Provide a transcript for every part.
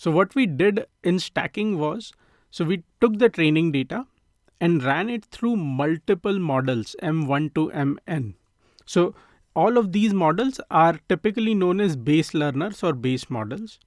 So what we did in stacking was, so we took the training data and ran it through multiple models, M1 to Mn. So all of these models are typically known as base learners or base models.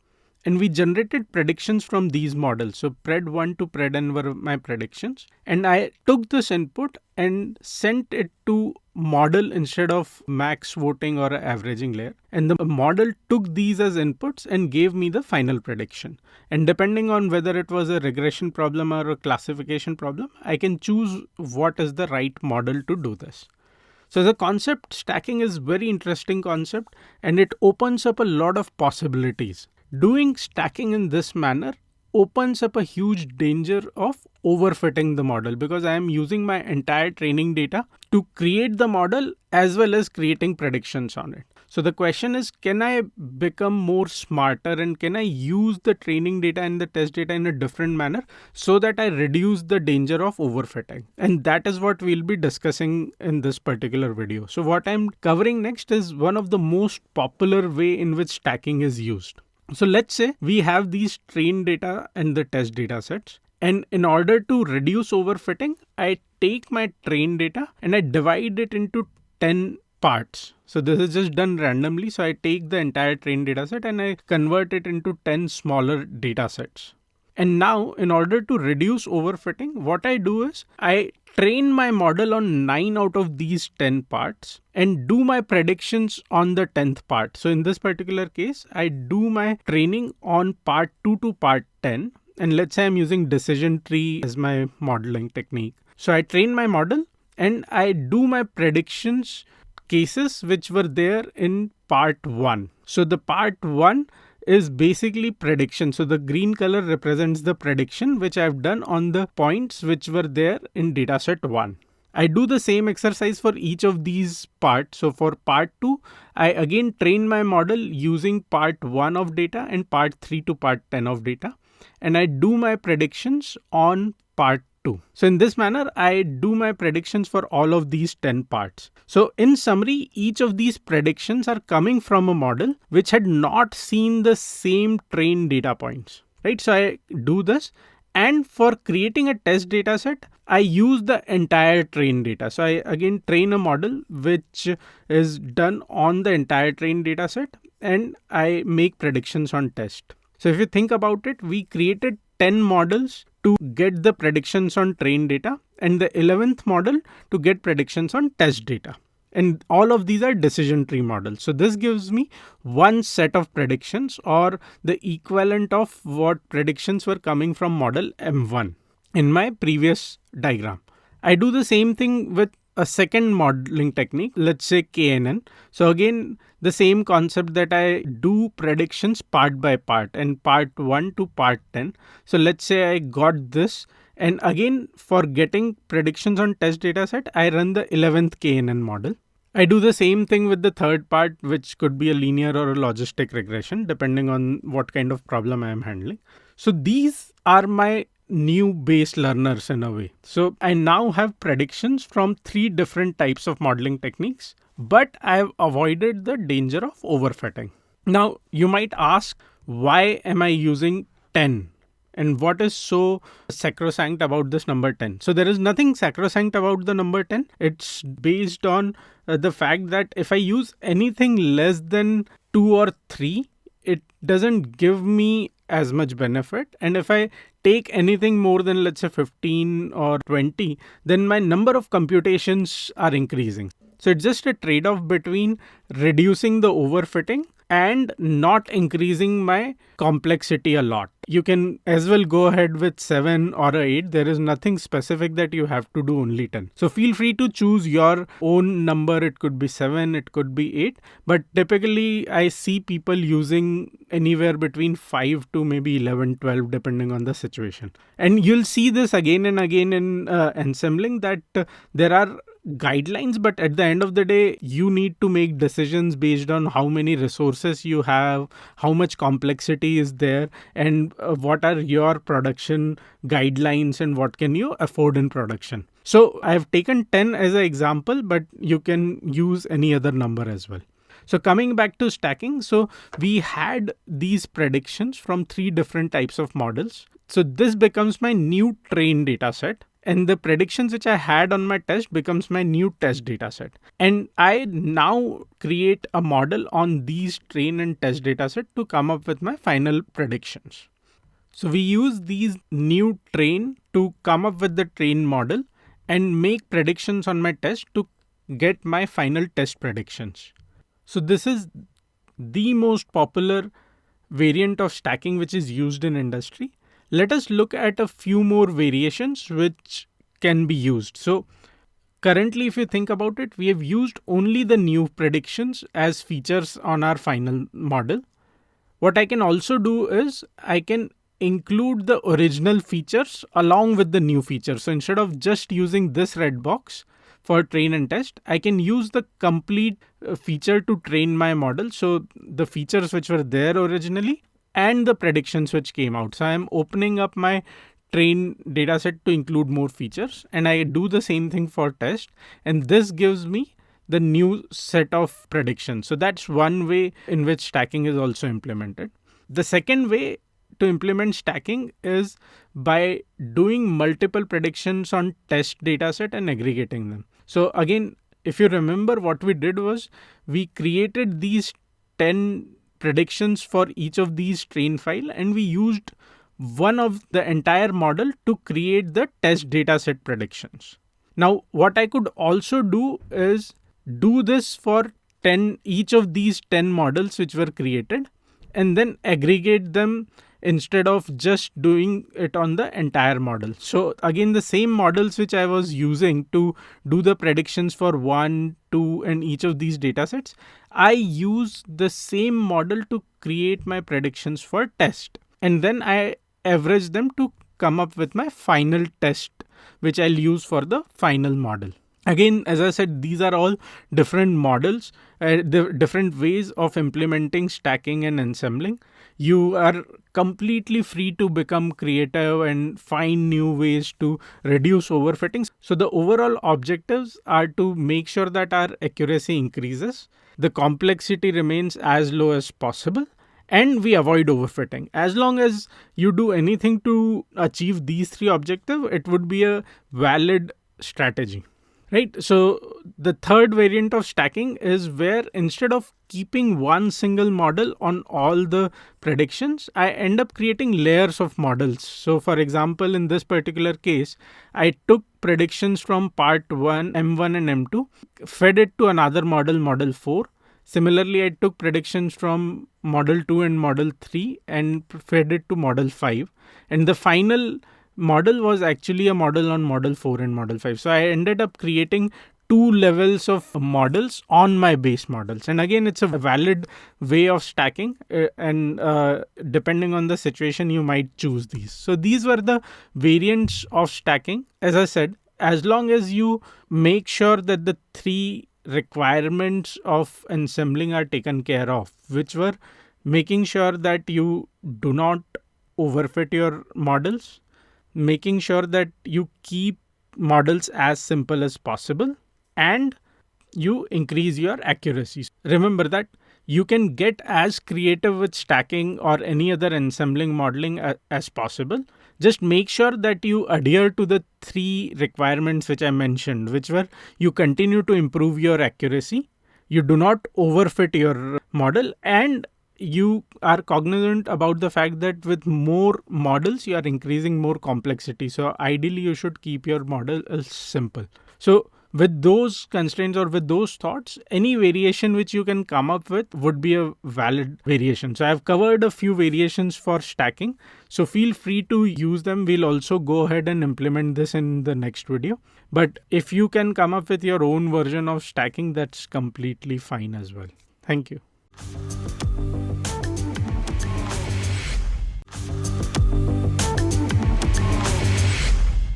And we generated predictions from these models. So pred1 to pred_n were my predictions. And I took this input and sent it to model instead of max voting or averaging layer. And the model took these as inputs and gave me the final prediction. And depending on whether it was a regression problem or a classification problem, I can choose what is the right model to do this. So the concept stacking is very interesting concept, and it opens up a lot of possibilities. Doing stacking in this manner opens up a huge danger of overfitting the model, because I am using my entire training data to create the model as well as creating predictions on it. So the question is, can I become more smarter and can I use the training data and the test data in a different manner so that I reduce the danger of overfitting? And that is what we'll be discussing in this particular video. So what I'm covering next is one of the most popular way in which stacking is used. So let's say we have these trained data and the test data sets. And in order to reduce overfitting, I take my trained data and I divide it into 10 parts. So this is just done randomly. So I take the entire trained data set and I convert it into 10 smaller data sets. And now in order to reduce overfitting, what I do is I train my model on 9 out of these 10 parts and do my predictions on the 10th part. So in this particular case, I do my training on part 2 to part 10. And let's say I'm using decision tree as my modeling technique. So I train my model and I do my predictions cases which were there in part 1. So the part 1 is basically prediction. So the green color represents the prediction which I've done on the points which were there in dataset 1. I do the same exercise for each of these parts. So for part 2, I again train my model using part 1 of data and part 3 to part 10 of data. And I do my predictions on part 2. So in this manner, I do my predictions for all of these 10 parts. So in summary, each of these predictions are coming from a model which had not seen the same trained data points, right? So I do this. And for creating a test data set, I use the entire trained data. So I again train a model which is done on the entire trained data set and I make predictions on test. So if you think about it, we created 10 models to get the predictions on trained data and the 11th model to get predictions on test data. And all of these are decision tree models. So this gives me one set of predictions or the equivalent of what predictions were coming from model M1 in my previous diagram. I do the same thing with a second modeling technique, let's say KNN. So again, the same concept that I do predictions part by part and part 1 to part 10. So let's say I got this. And again, for getting predictions on test data set, I run the 11th KNN model. I do the same thing with the third part, which could be a linear or a logistic regression, depending on what kind of problem I am handling. So these are my new base learners in a way. So I now have predictions from 3 different types of modeling techniques, but I have avoided the danger of overfitting. Now you might ask, why am I using 10? And what is so sacrosanct about this number 10? So there is nothing sacrosanct about the number 10. It's based on the fact that if I use anything less than 2 or 3, it doesn't give me as much benefit. And if I take anything more than, let's say, 15 or 20, then my number of computations are increasing. So it's just a trade-off between reducing the overfitting and not increasing my complexity a lot. You can as well go ahead with 7 or 8. There is nothing specific that you have to do only 10. So feel free to choose your own number. It could be 7, it could be 8. But typically I see people using anywhere between 5 to maybe 11, 12, depending on the situation. And you'll see this again and again in ensembling that there are guidelines, but at the end of the day, you need to make decisions based on how many resources you have, how much complexity is there, and what are your production guidelines and what can you afford in production. So I have taken 10 as an example, but you can use any other number as well. So coming back to stacking, so we had these predictions from 3 different types of models. So this becomes my new train data set. And the predictions which I had on my test becomes my new test data set. And I now create a model on these train and test data set to come up with my final predictions. So we use these new train to come up with the train model and make predictions on my test to get my final test predictions. So this is the most popular variant of stacking which is used in industry. Let us look at a few more variations which can be used. So currently, if you think about it, we have used only the new predictions as features on our final model. What I can also do is I can include the original features along with the new features. So instead of just using this red box for train and test, I can use the complete feature to train my model. So the features which were there originally and the predictions which came out. So I am opening up my train dataset to include more features, and I do the same thing for test, and this gives me the new set of predictions. So that's one way in which stacking is also implemented. The second way to implement stacking is by doing multiple predictions on test dataset and aggregating them. So again, if you remember, what we did was we created these 10 predictions for each of these train file, and we used one of the entire model to create the test dataset predictions. Now, what I could also do is do this for each of these 10 models which were created, and then aggregate them instead of just doing it on the entire model. So again, the same models which I was using to do the predictions for 1, 2 and each of these datasets, I use the same model to create my predictions for test. And then I average them to come up with my final test, which I'll use for the final model. Again, as I said, these are all different models, the different ways of implementing stacking and ensembling. You are completely free to become creative and find new ways to reduce overfittings. So the overall objectives are to make sure that our accuracy increases, the complexity remains as low as possible, and we avoid overfitting. As long as you do anything to achieve these 3 objectives, it would be a valid strategy. Right. So the third variant of stacking is where instead of keeping one single model on all the predictions, I end up creating layers of models. So for example, in this particular case, I took predictions from part 1, M1 and M2, fed it to another model, model 4. Similarly, I took predictions from model 2 and model 3 and fed it to model 5. And the final model was actually a model on model 4 and model 5. So I ended up creating 2 levels of models on my base models. And again, it's a valid way of stacking, and depending on the situation, you might choose these. So these were the variants of stacking. As I said, as long as you make sure that the 3 requirements of ensembling are taken care of, which were making sure that you do not overfit your models, making sure that you keep models as simple as possible, and you increase your accuracy. Remember that you can get as creative with stacking or any other ensembling modeling as possible. Just make sure that you adhere to the 3 requirements which I mentioned, which were you continue to improve your accuracy, you do not overfit your model, and you are cognizant about the fact that with more models, you are increasing more complexity. So ideally, you should keep your model simple. So with those constraints or with those thoughts, any variation which you can come up with would be a valid variation. So I've covered a few variations for stacking. So feel free to use them. We'll also go ahead and implement this in the next video. But if you can come up with your own version of stacking, that's completely fine as well. Thank you.